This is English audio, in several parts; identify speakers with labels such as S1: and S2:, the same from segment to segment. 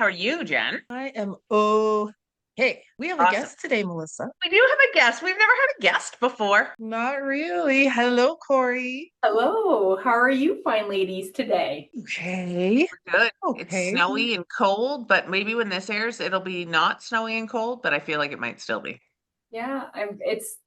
S1: How are you, Jen?
S2: I am okay. We have a
S1: Awesome.
S2: guest today, Melissa.
S1: We do have a guest. We've never had a guest before.
S2: Not really. Hello, Corey.
S3: Hello, how are you fine ladies today?
S2: Okay.
S1: Good. It's
S2: Okay.
S1: snowy and cold, but maybe when this airs, it'll be not snowy and cold, but I feel like it might still be.
S3: Yeah, it's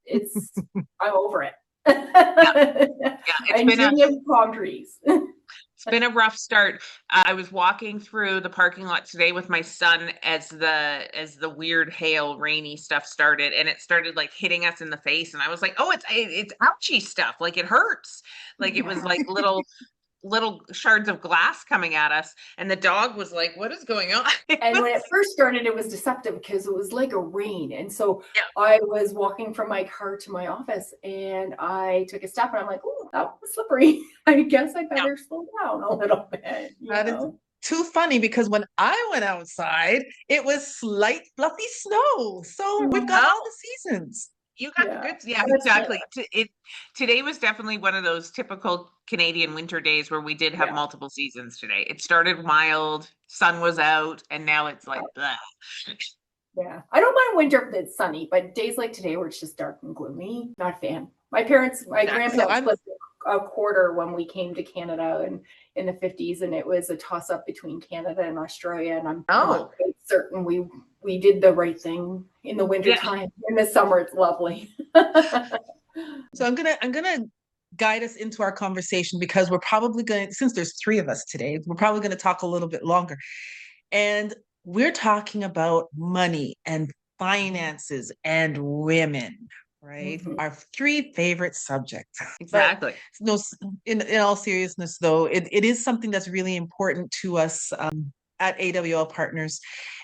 S3: I'm over it.
S1: Yeah, yeah.
S3: I'm dreaming of palm trees.
S1: It's been a rough start. I was walking through the parking lot today with my son as the weird hail, rainy stuff started, and it started like hitting us in the face, and I was like, "Oh, it's ouchy stuff. Like it hurts." Like it was like little shards of glass coming at us, and the dog was like, "What is going on?"
S3: And when it first started, it was deceptive because it was like a rain. And so
S1: Yeah.
S3: I was walking from my car to my office and I took a step and I'm like, oh, that was slippery. I guess I better slow down a little bit,
S2: That is too funny because when I went outside, it was slight fluffy snow. So we've got
S1: Oh,
S2: all the seasons.
S1: you got the
S3: Yeah.
S1: goods. Yeah,
S3: That's fair.
S1: exactly. Today was definitely one of those typical Canadian winter days where we did have
S3: Yeah.
S1: multiple seasons today. It started mild, sun was out, and now it's like blah.
S3: Yeah. I don't mind winter if it's sunny, but days like today where it's just dark and gloomy, not a fan. My
S1: Exactly.
S2: So
S3: grandparents
S2: I'm
S3: split a quarter when we came to Canada and in the 50s, and it was a toss up between Canada and Australia. And I'm
S1: Oh,
S3: not quite certain we did the right thing in the winter
S1: yeah.
S3: time. In the summer, it's lovely.
S2: I'm gonna guide us into our conversation because we're probably going, since there's three of us today, we're probably going to talk a little bit longer. And we're talking about money and finances and women, right?
S3: Mhm.
S2: Our three favorite subjects. But
S1: Exactly.
S2: no, in all seriousness, though, it is something that's really important to us at AWL Partners.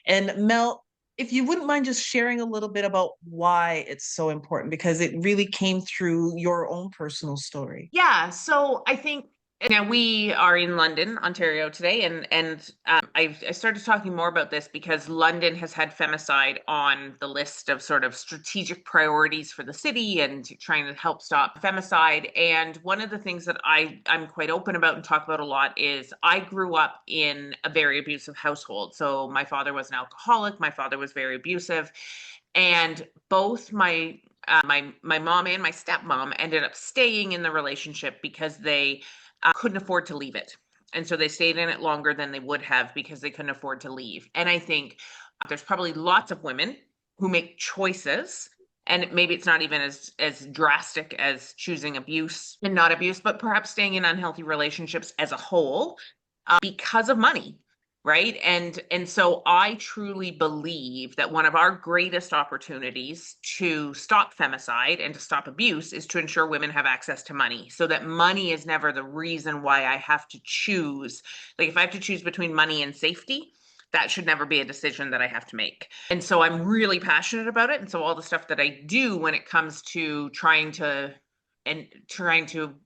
S2: And Mel, if you wouldn't mind just sharing a little bit about why it's so important, because it really came through your own personal story.
S1: Yeah, so I think now we are in London, Ontario today, and I started talking more about this because London has had femicide on the list of sort of strategic priorities for the city and trying to help stop femicide. And one of the things that I'm quite open about and talk about a lot is I grew up in a very abusive household. So my father was an alcoholic, my father was very abusive, and both my mom and my stepmom ended up staying in the relationship because they couldn't afford to leave it. And so they stayed in it longer than they would have because they couldn't afford to leave. And I think there's probably lots of women who make choices, and maybe it's not even as drastic as choosing abuse and not abuse, but perhaps staying in unhealthy relationships as a whole because of money, right? And so I truly believe that one of our greatest opportunities to stop femicide and to stop abuse is to ensure women have access to money, so that money is never the reason why I have to choose. Like if I have to choose between money and safety, that should never be a decision that I have to make. And so I'm really passionate about it. And so all the stuff that I do when it comes to trying to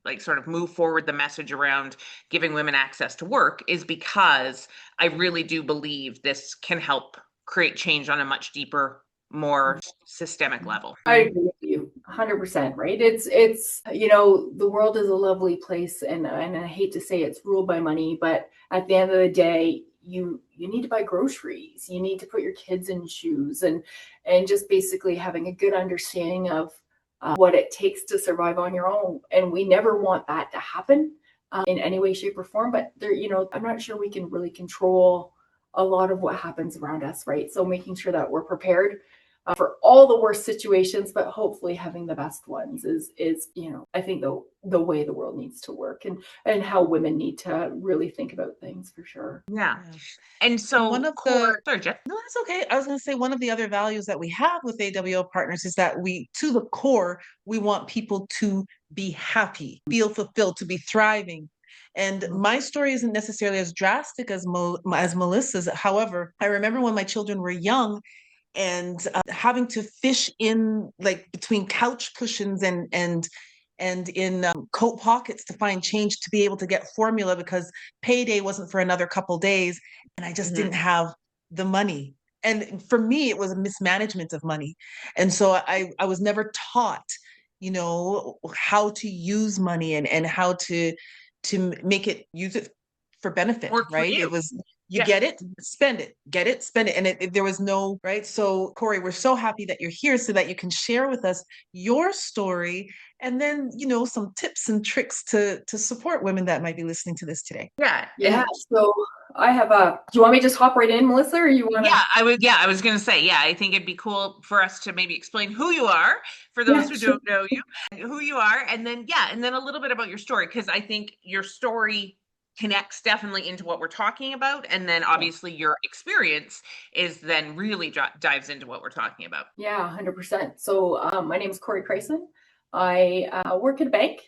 S1: like sort of move forward the message around giving women access to work is because I really do believe this can help create change on a much deeper, more systemic level.
S3: I agree with you 100%, right? It's the world is a lovely place, and I hate to say it's ruled by money, but at the end of the day, you need to buy groceries, you need to put your kids in shoes, and just basically having a good understanding of what it takes to survive on your own. And we never want that to happen in any way, shape, or form. But I'm not sure we can really control a lot of what happens around us, right? So making sure that we're prepared for all the worst situations, but hopefully having the best ones is I think the way the world needs to work, and how women need to really think about things for sure.
S1: Yeah.
S2: Yeah.
S1: And
S2: And one
S1: so
S2: of the
S1: core, sorry, Jen.
S2: No, that's okay. I was going to say one of the other values that we have with AWL Partners is that to the core, we want people to be happy, feel fulfilled, to be thriving. And my story isn't necessarily as drastic as Melissa's. However, I remember when my children were young and having to fish in like between couch cushions and in coat pockets to find change to be able to get formula because payday wasn't for another couple days, and I just
S1: Mhm.
S2: didn't have the money. And for me, it was a mismanagement of money, and so I was never taught, how to use money and how to use it for benefit,
S1: Work for
S2: right? It
S1: you.
S2: was You get it, spend it, get it, spend it. And there was no, right? So, Corrie, we're so happy that you're here so that you can share with us your story and then, some tips and tricks to support women that might be listening to this today.
S3: Yeah. So I have do you want me to just hop right in, Melissa, or you want to?
S1: I was going to say, I think it'd be cool for us to maybe explain who you are for those who don't know you, who you are, and then a little bit about your story, because I think your story connects definitely into what we're talking about, and then obviously your experience is then really dives into what we're talking about.
S3: Yeah, 100%. So my name is Corrie Kruyssen. I work at a bank,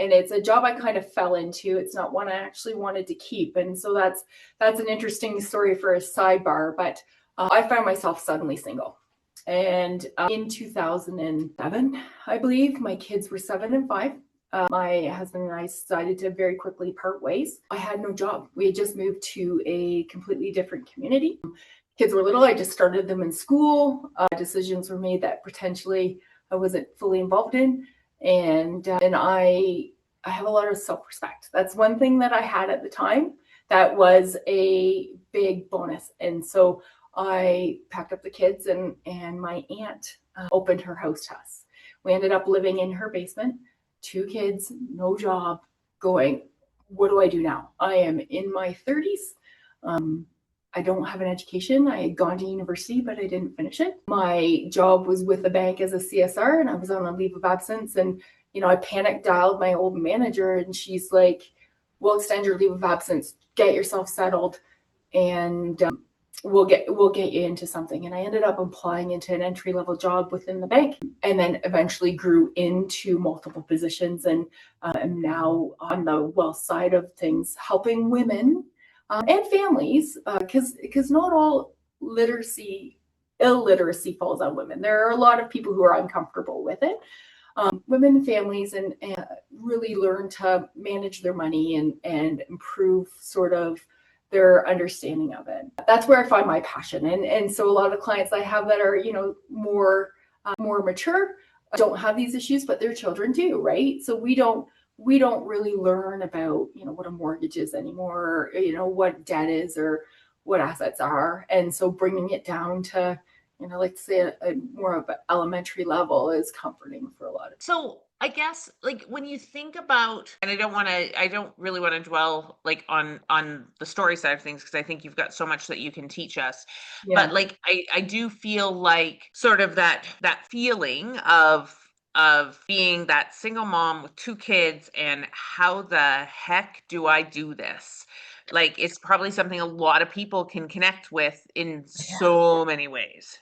S3: and it's a job I kind of fell into. It's not one I actually wanted to keep, and so that's an interesting story for a sidebar. But I found myself suddenly single, and in 2007, I believe, my kids were 7 and 5. My husband and I decided to very quickly part ways. I had no job. We had just moved to a completely different community. Kids were little. I just started them in school. Decisions were made that potentially I wasn't fully involved in. And I have a lot of self-respect. That's one thing that I had at the time that was a big bonus. And so I packed up the kids, and my aunt opened her house to us. We ended up living in her basement. 2 kids, no job, going, what do I do now? I am in my 30s. I don't have an education. I had gone to university, but I didn't finish it. My job was with the bank as a CSR, and I was on a leave of absence. And, I panic dialed my old manager, and she's like, we'll extend your leave of absence, get yourself settled, and we'll get you into something. And I ended up applying into an entry-level job within the bank, and then eventually grew into multiple positions, and am now on the wealth side of things, helping women and families, because not all illiteracy falls on women. There are a lot of people who are uncomfortable with it. Women and families, and really learn to manage their money and improve sort of their understanding of it. That's where I find my passion. And so a lot of clients I have that are, more mature, don't have these issues, but their children do, right? So we don't really learn about, what a mortgage is anymore, or, what debt is or what assets are. And so bringing it down to, like say a more of an elementary level is comforting for a lot of.
S1: So I guess, like, when you think about, and I don't really want to dwell like on the story side of things, because I think you've got so much that you can teach us. But like, I do feel like sort of that feeling of being that single mom with 2 kids, and how the heck do I do this? Like, it's probably something a lot of people can connect with in so many ways.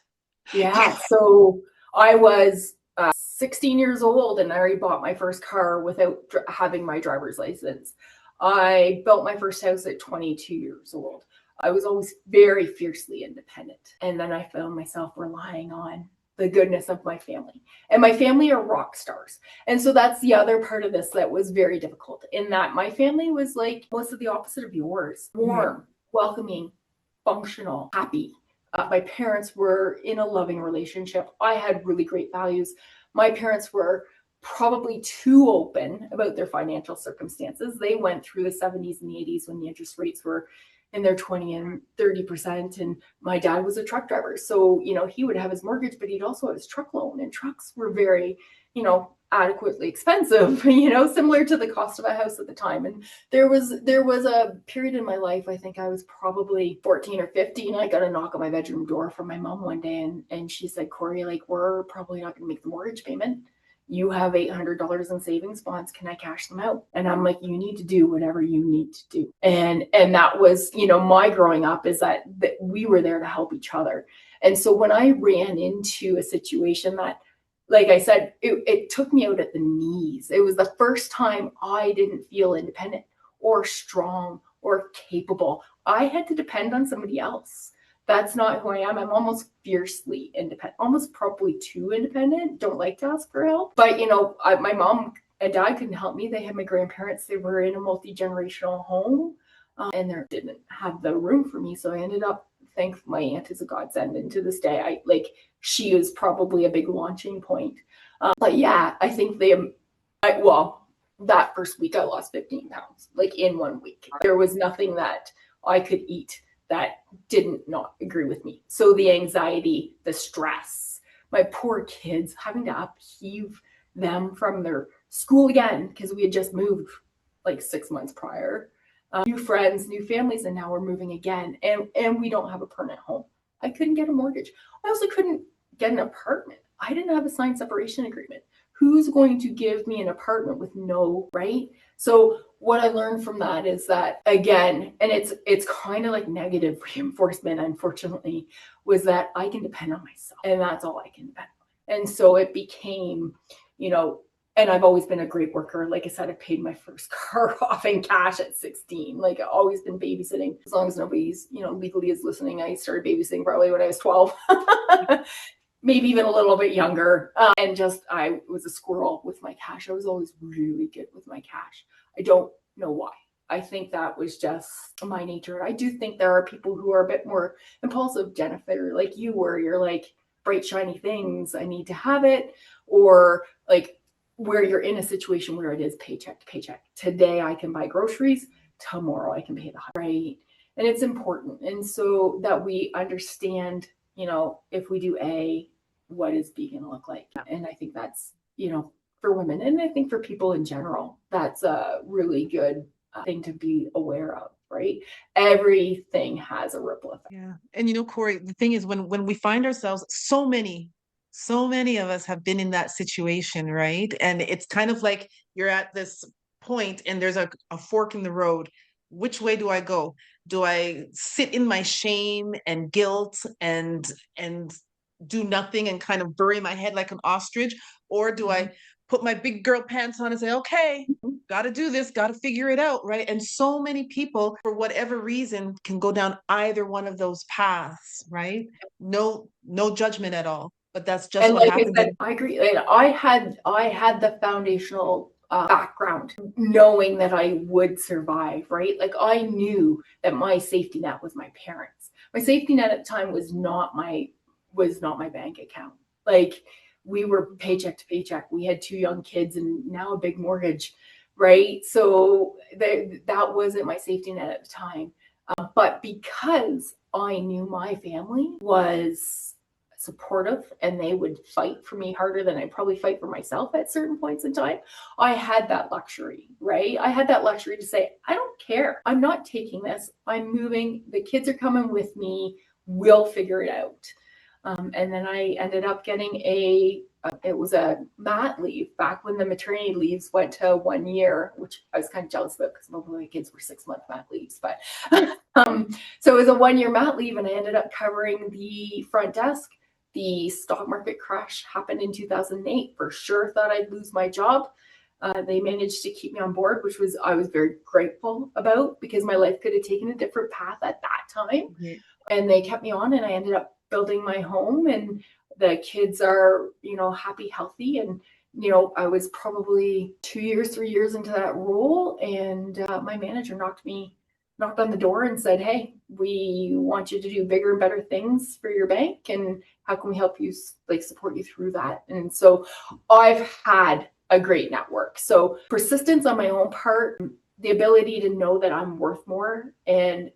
S3: Yeah. So I was 16 years old, and I already bought my first car without having my driver's license. I built my first house at 22 years old. I was always very fiercely independent. And then I found myself relying on the goodness of my family. And my family are rock stars. And so that's the other part of this that was very difficult, in that my family was like most of the opposite of yours. Warm, welcoming, functional, happy. My parents were in a loving relationship. I had really great values. My parents were probably too open about their financial circumstances. They went through the 70s and the 80s when the interest rates were in their 20 and 30%. And my dad was a truck driver. So, he would have his mortgage, but he'd also have his truck loan. And trucks were very, adequately expensive, similar to the cost of a house at the time. And there was a period in my life, I think I was probably 14 or 15. I got a knock on my bedroom door from my mom one day, and she said, Corrie, like, we're probably not going to make the mortgage payment. You have $800 in savings bonds. Can I cash them out? And I'm like, you need to do whatever you need to do. And that was, my growing up, is that we were there to help each other. And so when I ran into a situation that, like I said, it took me out at the knees. It was the first time I didn't feel independent or strong or capable. I had to depend on somebody else. That's not who I am. I'm almost fiercely independent, almost probably too independent. Don't like to ask for help. But, my mom and dad couldn't help me. They had my grandparents. They were in a multi-generational home, and they didn't have the room for me. So I ended up, thank my aunt is a godsend. And to this day, she is probably a big launching point. But yeah, I think that first week I lost 15 pounds, like in 1 week. There was nothing that I could eat that didn't not agree with me. So the anxiety, the stress, my poor kids, having to upheave them from their school again, because we had just moved like 6 months prior, new friends, new families, and now we're moving again. And we don't have a permanent home. I couldn't get a mortgage. I also couldn't get an apartment. I didn't have a signed separation agreement. Who's going to give me an apartment with no, right? So what I learned from that is that, again, and it's kind of like negative reinforcement, unfortunately, was that I can depend on myself, and that's all I can depend on. And so it became, and I've always been a great worker. Like I said, I paid my first car off in cash at 16. Like I've always been babysitting. As long as nobody's, legally is listening, I started babysitting probably when I was 12. Maybe even a little bit younger. And just, I was a squirrel with my cash. I was always really good with my cash. I don't know why. I think that was just my nature. I do think there are people who are a bit more impulsive, Jennifer, like you were. You're like, bright, shiny things, I need to have it. Or like where you're in a situation where it is paycheck to paycheck. Today I can buy groceries. Tomorrow I can pay the right. And it's important. And so that we understand, if we do A, what is B going to look like? And I think that's, for women, and I think for people in general, that's a really good thing to be aware of, right? Everything has a ripple effect.
S2: Yeah. And Corrie, the thing is when we find ourselves, so many of us have been in that situation, right? And it's kind of like you're at this point and there's a fork in the road. Which way do I go? Do I sit in my shame and guilt and do nothing and kind of bury my head like an ostrich? Or do I put my big girl pants on and say, okay, got to do this, got to figure it out, right? And so many people, for whatever reason, can go down either one of those paths, right? No judgment at all, but that's just
S3: and
S2: what
S3: like
S2: happens.
S3: I said, I agree. I had the foundational background, knowing that I would survive, right? Like I knew that my safety net was my parents. My safety net at the time was not my bank account. Like we were paycheck to paycheck. We had 2 young kids and now a big mortgage, right? So that wasn't my safety net at the time. But because I knew my family was supportive and they would fight for me harder than I'd probably fight for myself at certain points in time, I had that luxury, right? I had that luxury to say, I don't care. I'm not taking this. I'm moving. The kids are coming with me. We'll figure it out. And then I ended up getting it was a mat leave back when the maternity leaves went to 1 year, which I was kind of jealous about because most of my kids were 6-month mat leaves. But so it was a 1-year mat leave, and I ended up covering the front desk. The stock market crash happened in 2008. For sure thought I'd lose my job. They managed to keep me on board, which I was very grateful about, because my life could have taken a different path at that time. And they kept me on, and I ended up building my home, and the kids are, happy, healthy. And, I was probably 2 years, 3 years into that role. And my manager knocked on the door and said, hey, we want you to do bigger and better things for your bank. And how can we help you, support you through that? And so I've had a great network. So persistence on my own part, the ability to know that I'm worth more, and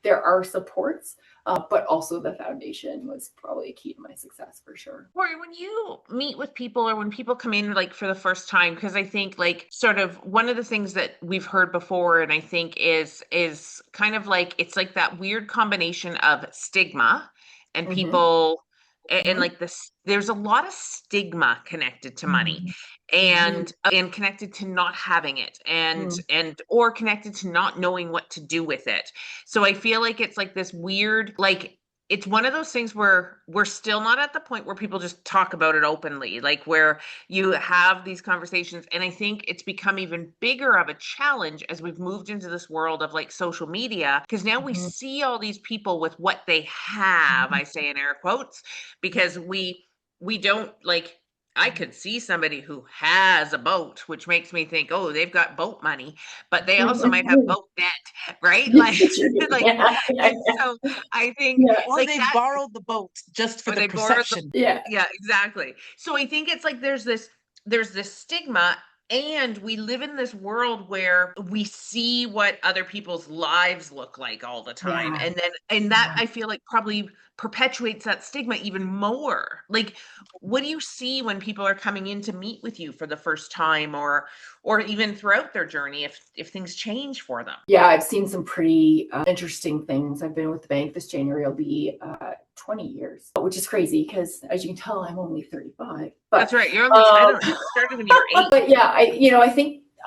S3: there are supports, but also the foundation was probably a key to my success for sure.
S1: Corrie, when you meet with people or when people come in for the first time, because I think sort of one of the things that we've heard before, and I think is kind of it's like that weird combination of stigma and people and this, there's a lot of stigma connected to money and connected to not having it and or connected to not knowing what to do with it. So I feel like it's this weird, it's one of those things where we're still not at the point where people just talk about it openly, where you have these conversations. And I think it's become even bigger of a challenge as we've moved into this world of social media, because now we see all these people with what they have, I say in air quotes, because we don't I could see somebody who has a boat, which makes me think, oh, they've got boat money, but they also might have boat debt, right? So I think,
S2: or they borrowed the boat just for the perception.
S1: Yeah, exactly. So I think it's there's this stigma, And we live in this world where we see what other people's lives look like all the time.
S3: Yeah.
S1: And that I feel like probably perpetuates that stigma even more. Like, what do you see when people are coming in to meet with you for the first time, or even throughout their journey, if things change for them?
S3: Yeah, I've seen some pretty interesting things. I've been with the bank this January will be 20 years, which is crazy because, as you can tell, I'm only 35. But
S1: That's right. You're only, I don't know, you started when you were 8.
S3: but yeah,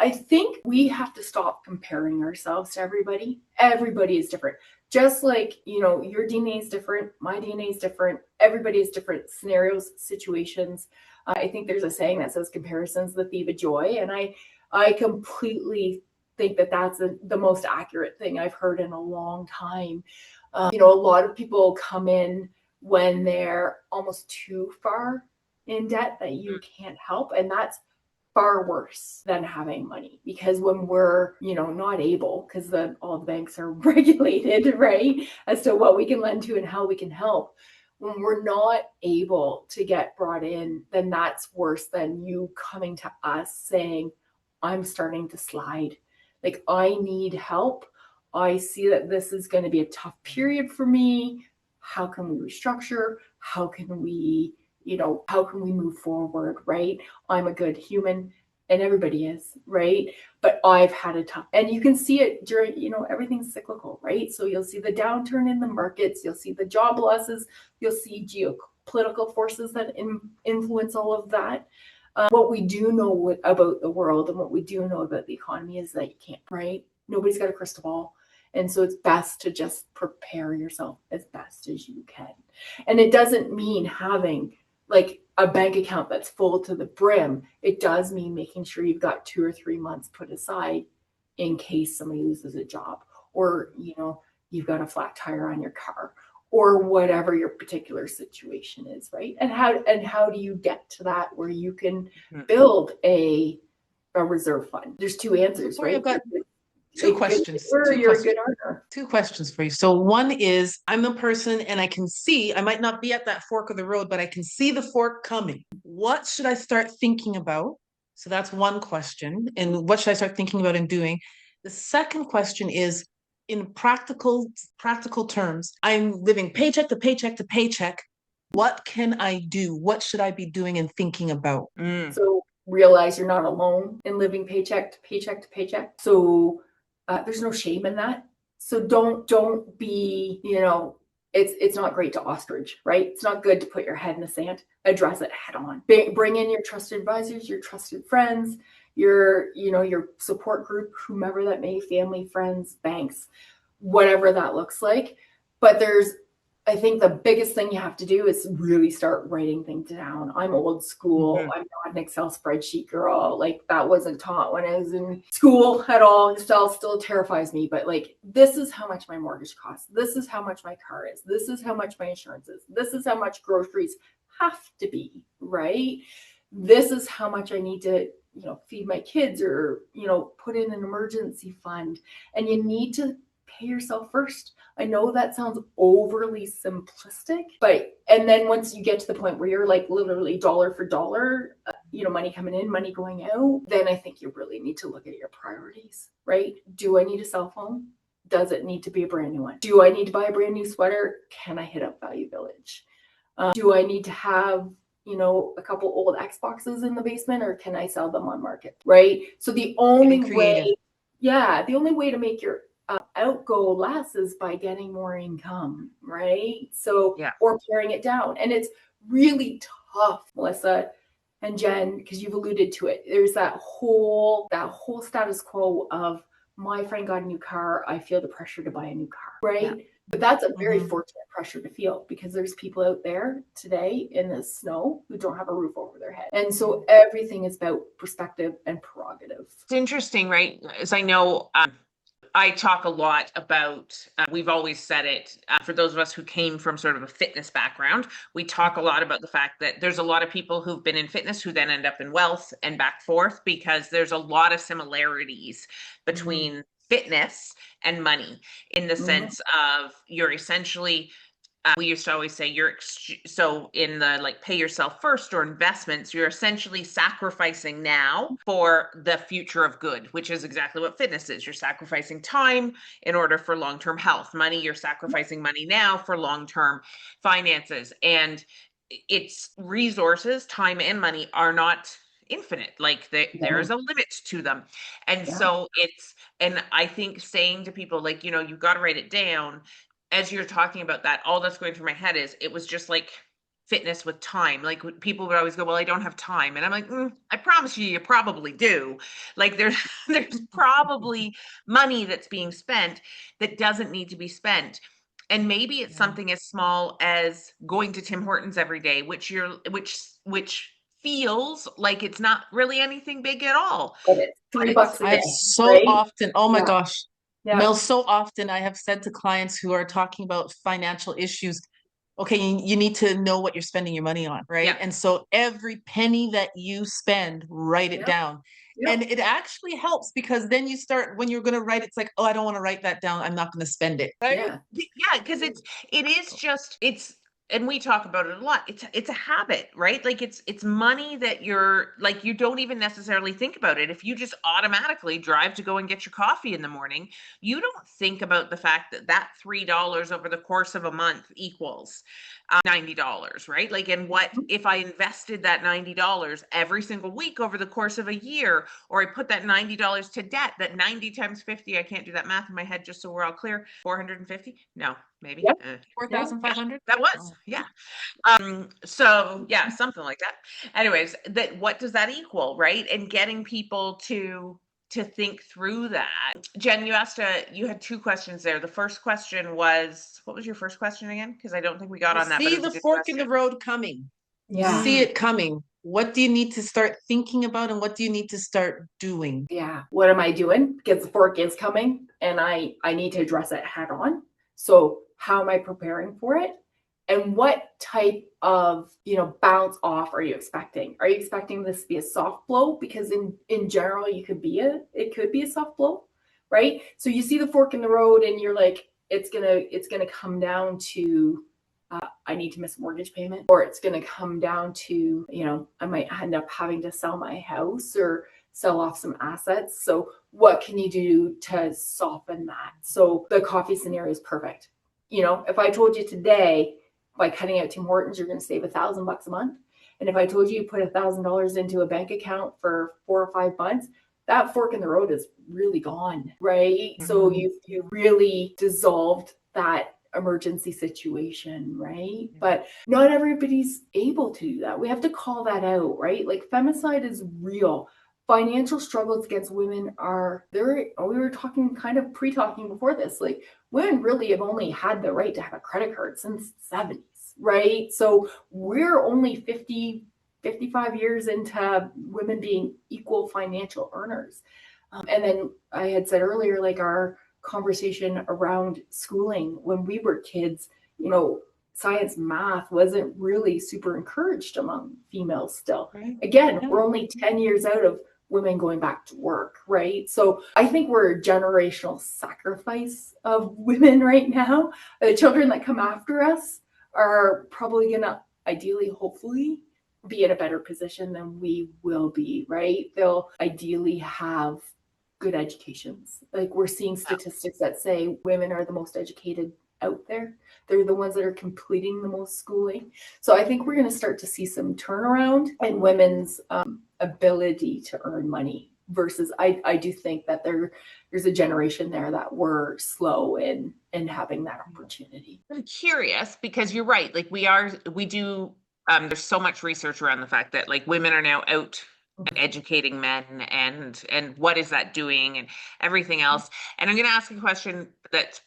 S3: I think we have to stop comparing ourselves to everybody. Everybody is different. Just like, your DNA is different, my DNA is different. Everybody has different scenarios, situations. I think there's a saying that says comparison's the thief of joy, and I completely think that that's the most accurate thing I've heard in a long time. A lot of people come in when they're almost too far in debt that you can't help, and that's far worse than having money, because when we're not able, because all the banks are regulated, right, as to what we can lend to and how we can help, when we're not able to get brought in, then that's worse than you coming to us saying, I'm starting to slide, like I need help, I see that this is going to be a tough period for me, how can we restructure, how can we move forward, right? I'm a good human, and everybody is, right? But I've had a tough, and you can see it during, everything's cyclical, right? So you'll see the downturn in the markets, you'll see the job losses, you'll see geopolitical forces that influence all of that. What we do know about the world and what we do know about the economy is that you can't, right? Nobody's got a crystal ball. And so it's best to just prepare yourself as best as you can. And it doesn't mean having like a bank account that's full to the brim. It does mean making sure you've got 2 or 3 months put aside in case somebody loses a job, or, you've got a flat tire on your car, or whatever your particular situation is, right? And how do you get to that where you can build a reserve fund? There's 2 answers, right?
S2: I've got two questions.
S3: You're a good earner.
S2: 2 questions for you. So one is, I'm the person and I can see, I might not be at that fork of the road, but I can see the fork coming. What should I start thinking about? So that's one question. And what should I start thinking about and doing? The second question is, in practical terms, I'm living paycheck to paycheck to paycheck. What can I do? What should I be doing and thinking about?
S3: So realize you're not alone in living paycheck to paycheck to paycheck. So there's no shame in that. So don't be, it's not great to ostrich, right? It's not good to put your head in the sand. Address it head on. Bring in your trusted advisors, your trusted friends, your support group, whomever that may, family, friends, banks, whatever that looks like. But I think the biggest thing you have to do is really start writing things down. I'm old school. I'm not an Excel spreadsheet girl. Like, that wasn't taught when I was in school at all. Excel still terrifies me, but like, this is how much my mortgage costs. This is how much my car is. This is how much my insurance is. This is how much groceries have to be, right? This is how much I need to, feed my kids, or, put in an emergency fund. And you need to pay yourself first. I know that sounds overly simplistic, and then once you get to the point where you're like literally dollar for dollar, money coming in, money going out, then I think you really need to look at your priorities, right? Do I need a cell phone? Does it need to be a brand new one? Do I need to buy a brand new sweater? Can I hit up Value Village? Do I need to have a couple old Xboxes in the basement, or can I sell them on market, right? So the only way to make your outgo less is by getting more income, right? So, or paring it down. And it's really tough, Melissa and Jen, because you've alluded to it. There's that whole status quo of, my friend got a new car, I feel the pressure to buy a new car, right? Yeah. But that's a very fortunate pressure to feel, because there's people out there today in the snow who don't have a roof over their head. And so everything is about perspective and prerogative.
S1: It's interesting, right? As I know, I talk a lot about, we've always said it, for those of us who came from sort of a fitness background, we talk a lot about the fact that there's a lot of people who've been in fitness who then end up in wealth and back forth, because there's a lot of similarities between fitness and money, in the sense of, you're essentially we used to always say so in the like pay yourself first or investments, you're essentially sacrificing now for the future of good, which is exactly what fitness is. You're sacrificing time in order for long-term health. Money, you're sacrificing money now for long-term finances. And it's resources, time and money are not infinite. Like there's a limit to them. And so and I think saying to people like, you've got to write it down. As you're talking about that, all that's going through my head is it was just like fitness with time. Like people would always go, well, I don't have time. And I'm like, I promise you probably do. Like there's probably money that's being spent that doesn't need to be spent. And maybe it's something as small as going to Tim Hortons every day, which feels like it's not really anything big at all.
S3: But it's $3 a day.
S2: I've so
S3: right?
S2: often, oh my gosh,
S3: Yeah.
S2: Mel, so often I have said to clients who are talking about financial issues, okay, you need to know what you're spending your money on, right?
S1: Yeah.
S2: And so every penny that you spend, write it down. And it actually helps because then you start, when you're going to write, it's like, oh, I don't want to write that down. I'm not going to spend it. Right?
S1: Yeah, because it is just, and we talk about it a lot. It's a habit, right? Like it's money that you're like, you don't even necessarily think about it. If you just automatically drive to go and get your coffee in the morning, you don't think about the fact that $3 over the course of a month equals $90, right? Like, and what if I invested that $90 every single week over the course of a year, or I put that $90 to debt, that 90 times 50, I can't do that math in my head, just so we're all clear, 450? No, maybe.
S2: 4,500?
S1: That was, yeah. So yeah, something like that. Anyways, what does that equal, right? And getting people to think through that. Jen, you had two questions there. The first question was, what was your first question again? Because I don't think we got on that.
S2: See the fork in the road coming.
S3: Yeah.
S2: See it coming. What do you need to start thinking about and what do you need to start doing?
S3: Yeah. What am I doing? Because the fork is coming and I need to address it head on. So how am I preparing for it? And what type of, bounce off are you expecting? Are you expecting this to be a soft blow? Because in general, it could be a soft blow, right? So you see the fork in the road and you're like, it's gonna come down to I need to miss a mortgage payment, or it's gonna come down to, I might end up having to sell my house or sell off some assets. So what can you do to soften that? So the coffee scenario is perfect. If I told you today, by cutting out Tim Hortons, you're going to save $1,000 a month. And if I told you put $1,000 into a bank account for 4 or 5 months, that fork in the road is really gone, right? Mm-hmm. So you really dissolved that emergency situation, right? But not everybody's able to do that. We have to call that out, right? Like femicide is real. Financial struggles against women we were talking kind of pre-talking before this, like women really have only had the right to have a credit card since the 70s, right? So we're only 50, 55 years into women being equal financial earners. And then I had said earlier, like our conversation around schooling when we were kids, science, math wasn't really super encouraged among females still. Right. Again, we're only 10 years out of women going back to work, right? So I think we're a generational sacrifice of women right now. The children that come after us are probably going to ideally, hopefully, be in a better position than we will be, right? They'll ideally have good educations. Like we're seeing statistics that say women are the most educated out there. They're the ones that are completing the most schooling. So I think we're going to start to see some turnaround in women's ability to earn money versus I do think that there's a generation there that were slow in having that opportunity.
S1: I'm curious because you're right. Like we do, there's so much research around the fact that like women are now out and educating men and what is that doing and everything else. And I'm going to ask a question that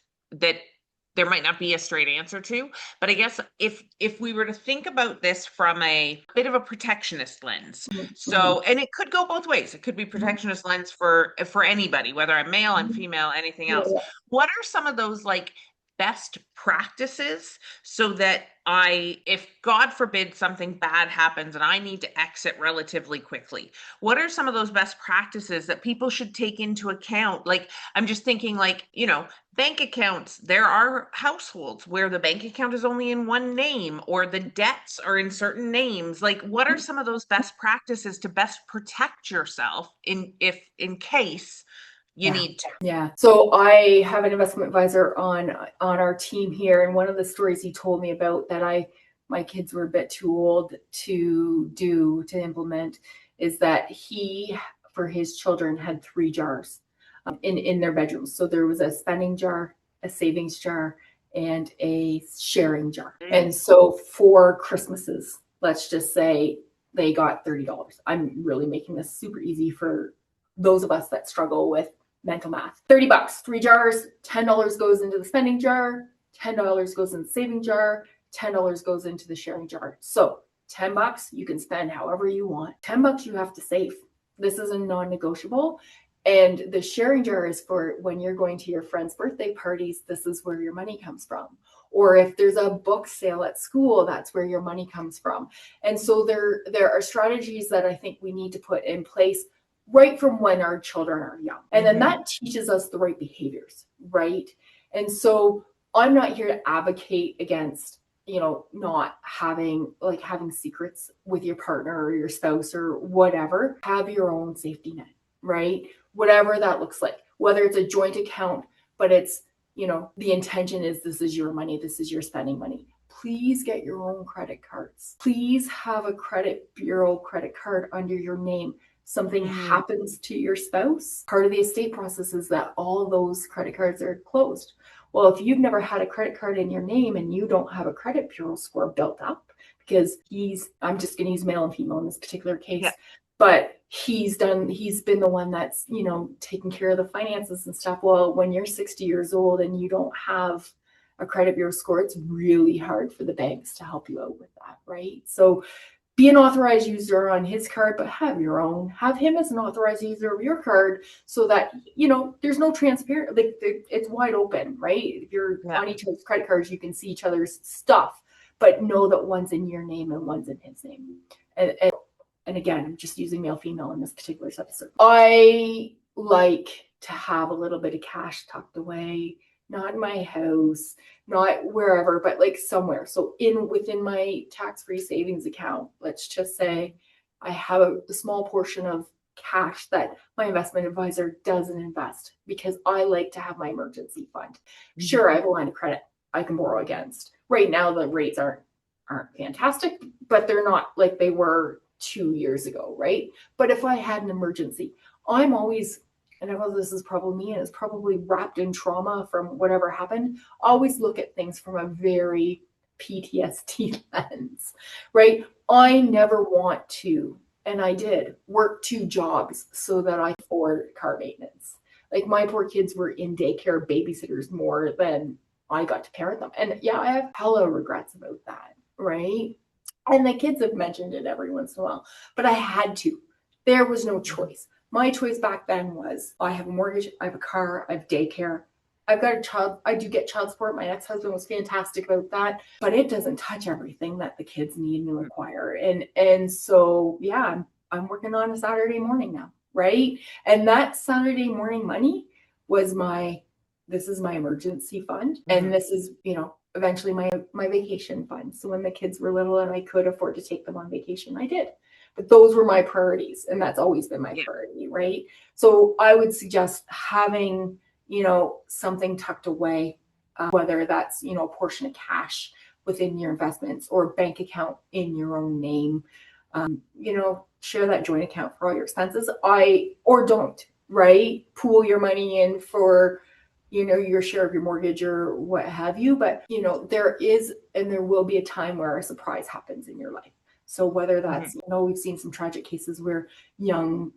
S1: there might not be a straight answer to, but I guess if we were to think about this from a bit of a protectionist lens, so, and it could go both ways. It could be protectionist lens for anybody, whether I'm male, I'm female, anything else. What are some of those like best practices so that if God forbid something bad happens and I need to exit relatively quickly, what are some of those best practices that people should take into account? Like, I'm just thinking, like, bank accounts. There are households where the bank account is only in one name, or the debts are in certain names. Like, what are some of those best practices to best protect yourself in case you need to?
S3: Yeah. So I have an investment advisor on our team here, and one of the stories he told me about that my kids were a bit too old to implement is that he, for his children, had 3 jars in their bedrooms. So there was a spending jar, a savings jar, and a sharing jar. And so for Christmases, let's just say they got $30. I'm really making this super easy for those of us that struggle with mental math. $30, 3 jars, $10 goes into the spending jar, $10 goes in the saving jar, $10 goes into the sharing jar. So $10, you can spend however you want. $10 you have to save. This is a non-negotiable. And the sharing jar is for when you're going to your friends' birthday parties, this is where your money comes from. Or if there's a book sale at school, that's where your money comes from. And so there are strategies that I think we need to put in place right from when our children are young. And then that teaches us the right behaviors, right? And so I'm not here to advocate against, not having secrets with your partner or your spouse or whatever. Have your own safety net, right? Whatever that looks like, whether it's a joint account, but it's, the intention is this is your money, this is your spending money. Please get your own credit cards. Please have a credit bureau credit card under your name. Something happens to your spouse, part of the estate process is that all those credit cards are closed. Well, if you've never had a credit card in your name and you don't have a credit bureau score built up, because I'm just going to use male and female in this particular case, but he's been the one that's, taking care of the finances and stuff. Well, when you're 60 years old and you don't have a credit bureau score, it's really hard for the banks to help you out with that, right? So be an authorized user on his card, but have your own. Have him as an authorized user of your card so that, there's no transparent, it's wide open, right? If you're on each other's credit cards, you can see each other's stuff, but know that one's in your name and one's in his name. And again, I'm just using male, female in this particular episode. I like to have a little bit of cash tucked away, not in my house, not wherever, but like somewhere. So within my tax-free savings account, let's just say I have a small portion of cash that my investment advisor doesn't invest because I like to have my emergency fund. Sure, I have a line of credit I can borrow against. Right now, the rates aren't fantastic, but they're not like they were 2 years ago, right? But if I had an emergency, I'm always, and I know this is probably me and it's probably wrapped in trauma from whatever happened, always look at things from a very PTSD lens, right? I never want to, and I did, work 2 jobs so that I could afford car maintenance. Like my poor kids were in daycare babysitters more than I got to parent them. And yeah, I have hella regrets about that, right? And the kids have mentioned it every once in a while, but I had to. There was no choice. My choice back then was I have a mortgage, I have a car, I have daycare. I've got a child. I do get child support. My ex-husband was fantastic about that, but it doesn't touch everything that the kids need and require. And so, yeah, I'm working on a Saturday morning now, right? And that Saturday morning money was this is my emergency fund. And this is, eventually my vacation fund. So when the kids were little and I could afford to take them on vacation, I did. But those were my priorities. And that's always been my priority, right? So I would suggest having, something tucked away, whether that's, a portion of cash within your investments or bank account in your own name. Share that joint account for all your expenses. Or don't, right? Pool your money in for, your share of your mortgage or what have you. But, there is, and there will be a time where a surprise happens in your life. So whether that's, we've seen some tragic cases where young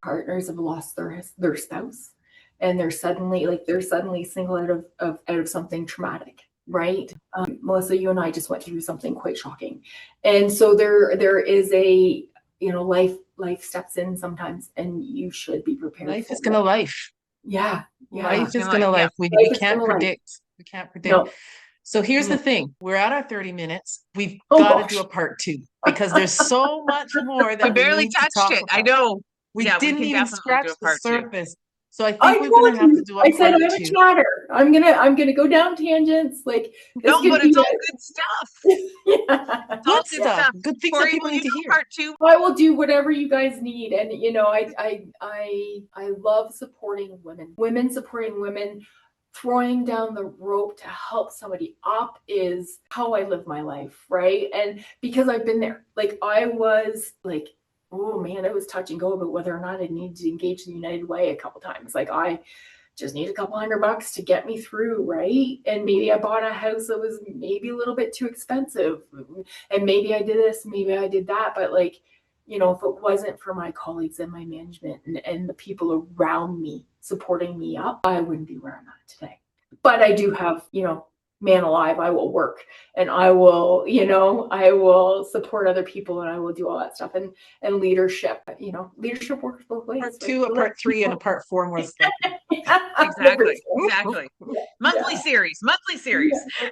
S3: partners have lost their spouse and they're suddenly singled out of something traumatic, right? Melissa, you and I just went through something quite shocking. And so there is a, life steps in sometimes and you should be prepared.
S2: Life is gonna life.
S3: Yeah.
S2: Life is gonna life. We can't predict. We can't predict.
S3: No.
S2: So here's the thing. We're at our 30 minutes. We've
S3: Oh,
S2: got to
S3: gosh.
S2: do a part 2 because there's so much more that
S1: We
S2: we
S1: barely
S2: need to
S1: touched
S2: talk
S1: it. I
S2: about.
S1: know.
S2: We
S1: Yeah, we
S2: didn't
S1: can
S2: even
S1: definitely
S2: scratch
S1: do a
S2: the
S1: part 2.
S2: surface. So I
S3: I
S2: think we're going
S3: told
S2: to have to
S3: you.
S2: do a
S3: I said
S2: part
S3: I'm a
S2: 2.
S3: chatter. I'm gonna go down tangents. Like this
S1: No,
S3: could
S1: but
S3: be
S1: it's all good stuff.
S3: yeah.
S1: It's all
S2: Good stuff. Good things that
S1: Corey,
S2: people
S1: will
S2: need
S1: you
S2: to
S1: do
S2: hear.
S1: part 2?
S3: I will do whatever you guys need. And you know, I love supporting women supporting women. Throwing down the rope to help somebody up is how I live my life, right? And because I've been there, like I was like, oh man, it was touch and go about whether or not I needed to engage the United Way a couple times. Like I just need a couple $100 to get me through, right? And maybe I bought a house that was maybe a little bit too expensive, and maybe I did this, maybe I did that, but like, you know, if it wasn't for my colleagues and my management and the people around me supporting me up, I wouldn't be where I'm at today. But I do have, you know, man alive, I will work and I will, you know, I will support other people and I will do all that stuff. And leadership, you know, leadership works both ways.
S2: Part 2, a part 3, and a part 4 more stuff.
S1: Exactly. Monthly series.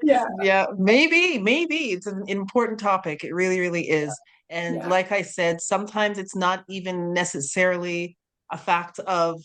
S2: Yeah, maybe it's an important topic. It really, really is. And like I said, sometimes it's not even necessarily a fact of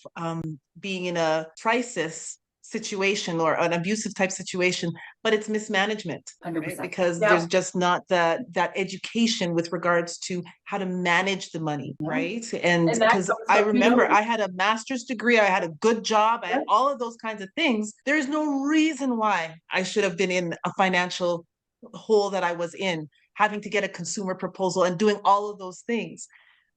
S2: being in a crisis situation or an abusive type situation, but it's mismanagement, right? Because there's just not that education with regards to how to manage the money, right? And because I remember I had a master's degree, I had a good job, I had all of those kinds of things. There's no reason why I should have been in a financial hole that I was in, having to get a consumer proposal and doing all of those things.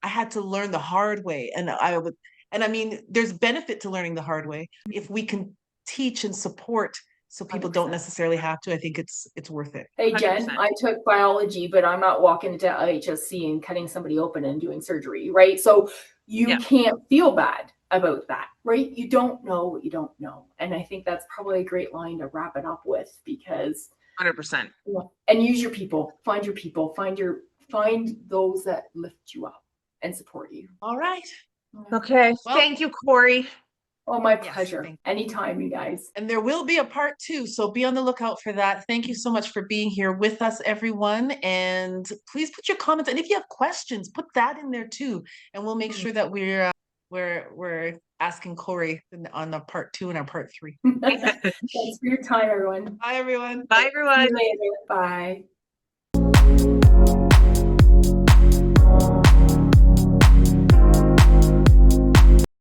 S2: I had to learn the hard way. And I mean, there's benefit to learning the hard way. If we can teach and support so people
S3: 100%.
S2: Don't necessarily have to, I think it's worth it.
S3: Hey Jen,
S1: 100%.
S3: I took biology, but I'm not walking into IHSC and cutting somebody open and doing surgery, right? So you can't feel bad about that, right? You don't know what you don't know. And I think that's probably a great line to wrap it up with, because
S1: 100%.
S3: and use your people, find those that lift you up and support you.
S2: All right.
S1: Okay. Well, thank you, Corrie.
S3: Oh, my pleasure. Anytime, you guys.
S2: And there will be a part 2, so be on the lookout for that. Thank you so much for being here with us, everyone. And please put your comments, and if you have questions, put that in there too. And we'll make sure that we're asking Corrie on the part 2 and our part 3.
S3: Thanks for your time, everyone.
S2: Bye, everyone.
S1: Bye, everyone.
S3: See you later. Bye.